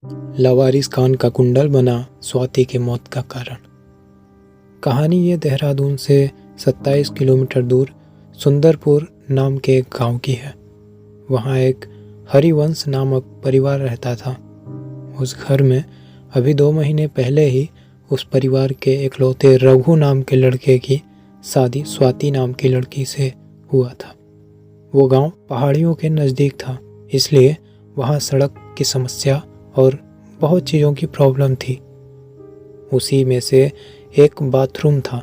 लावारिस खान का कुंडल बना स्वाति की मौत का कारण। कहानी ये देहरादून से 27 किलोमीटर दूर सुंदरपुर नाम के एक गांव की है। वहाँ एक हरिवंश नामक परिवार रहता था। उस घर में अभी 2 महीने पहले ही उस परिवार के इकलौते रघु नाम के लड़के की शादी स्वाति नाम की लड़की से हुआ था। वो गांव पहाड़ियों के नज़दीक था, इसलिए वहाँ सड़क की समस्या और बहुत चीज़ों की प्रॉब्लम थी। उसी में से एक बाथरूम था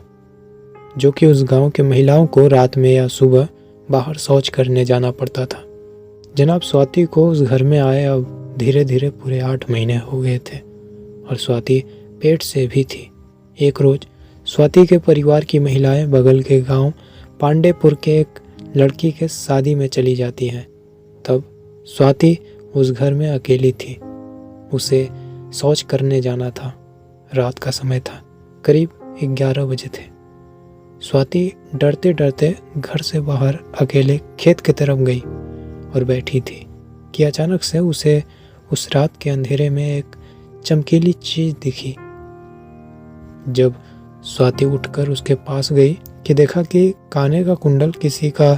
जो कि उस गांव के महिलाओं को रात में या सुबह बाहर शौच करने जाना पड़ता था। जनाब स्वाति को उस घर में आए अब धीरे धीरे पूरे 8 महीने हो गए थे और स्वाति पेट से भी थी। एक रोज़ स्वाति के परिवार की महिलाएं बगल के गांव पांडेपुर के एक लड़की के शादी में चली जाती हैं। तब स्वाति उस घर में अकेली थी। उसे शौच करने जाना था। रात का समय था, करीब 11 बजे थे। स्वाति डरते डरते घर से बाहर अकेले खेत की तरफ गई और बैठी थी कि अचानक से उसे उस रात के अंधेरे में एक चमकीली चीज दिखी। जब स्वाति उठकर उसके पास गई कि देखा कि काने का कुंडल किसी का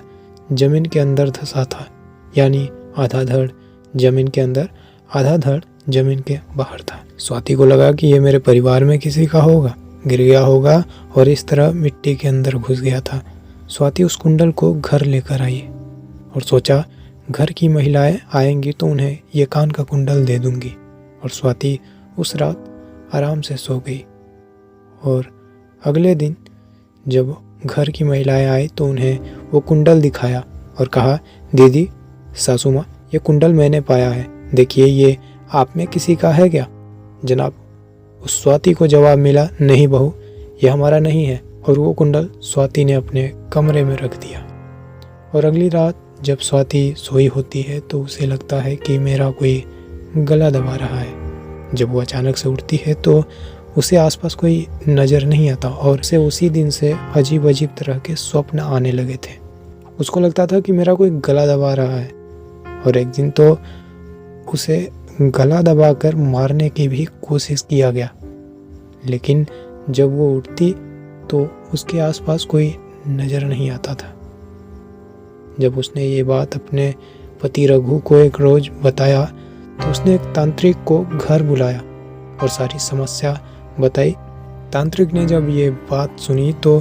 जमीन के अंदर धंसा था, यानी आधा धड़ जमीन के अंदर, आधा धड़ जमीन के बाहर था। स्वाति को लगा कि ये मेरे परिवार में किसी का होगा, गिर गया होगा और इस तरह मिट्टी के अंदर घुस गया था। स्वाति उस कुंडल को घर लेकर आई और सोचा घर की महिलाएं आएंगी तो उन्हें ये कान का कुंडल दे दूंगी। और स्वाति उस रात आराम से सो गई। और अगले दिन जब घर की महिलाएं आई तो उन्हें वो कुंडल दिखाया और कहा, दीदी, सासू माँ, ये कुंडल मैंने पाया है, देखिए ये आप में किसी का है क्या? जनाब उस स्वाति को जवाब मिला, नहीं बहू, ये हमारा नहीं है। और वो कुंडल स्वाति ने अपने कमरे में रख दिया। और अगली रात जब स्वाति सोई होती है तो उसे लगता है कि मेरा कोई गला दबा रहा है। जब वो अचानक से उठती है तो उसे आसपास कोई नज़र नहीं आता और उसे उसी दिन से अजीब अजीब तरह के स्वप्न आने लगे थे। उसको लगता था कि मेरा कोई गला दबा रहा है। और एक दिन तो उसे गला दबाकर मारने की भी कोशिश किया गया, लेकिन जब वो उठती तो उसके आसपास कोई नज़र नहीं आता था। जब उसने ये बात अपने पति रघु को एक रोज़ बताया तो उसने एक तांत्रिक को घर बुलाया और सारी समस्या बताई। तांत्रिक ने जब ये बात सुनी तो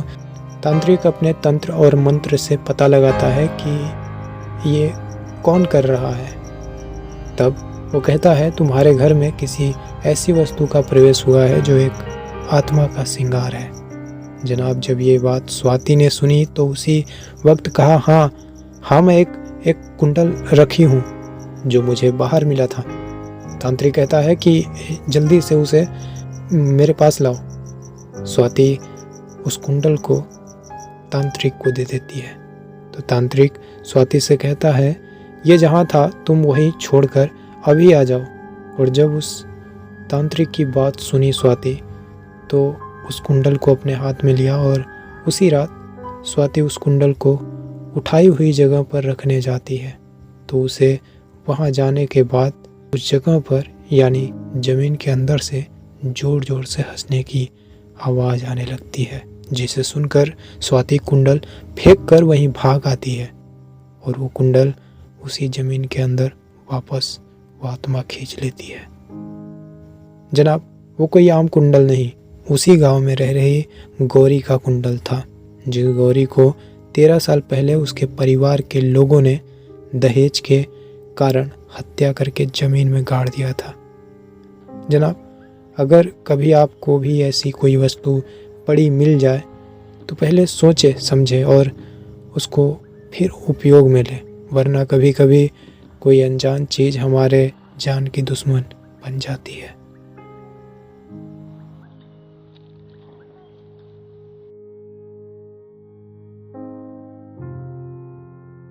तांत्रिक अपने तंत्र और मंत्र से पता लगाता है कि ये कौन कर रहा है। तब वो कहता है, तुम्हारे घर में किसी ऐसी वस्तु का प्रवेश हुआ है जो एक आत्मा का श्रृंगार है। जनाब जब ये बात स्वाति ने सुनी तो उसी वक्त कहा, हाँ मैं एक कुंडल रखी हूँ जो मुझे बाहर मिला था। तांत्रिक कहता है कि जल्दी से उसे मेरे पास लाओ। स्वाति उस कुंडल को तांत्रिक को दे देती है। तो तांत्रिक स्वाति से कहता है, ये जहाँ था तुम वहीं छोड़कर अभी आ जाओ। और जब उस तांत्रिक की बात सुनी स्वाति तो उस कुंडल को अपने हाथ में लिया और उसी रात स्वाति उस कुंडल को उठाई हुई जगह पर रखने जाती है। तो उसे वहाँ जाने के बाद उस जगह पर यानी ज़मीन के अंदर से ज़ोर ज़ोर से हंसने की आवाज़ आने लगती है, जिसे सुनकर स्वाति कुंडल फेंक कर वहीं भाग आती है और वो कुंडल उसी ज़मीन के अंदर वापस वो आत्मा खींच लेती है। जनाब वो कोई आम कुंडल नहीं, उसी गांव में रह रही गौरी का कुंडल था, जिस गौरी को 13 साल पहले उसके परिवार के लोगों ने दहेज के कारण हत्या करके ज़मीन में गाड़ दिया था। जनाब अगर कभी आपको भी ऐसी कोई वस्तु पड़ी मिल जाए तो पहले सोचे समझे और उसको फिर उपयोग में ले, वरना कभी कभी कोई अनजान चीज़ हमारे जान की दुश्मन बन जाती है।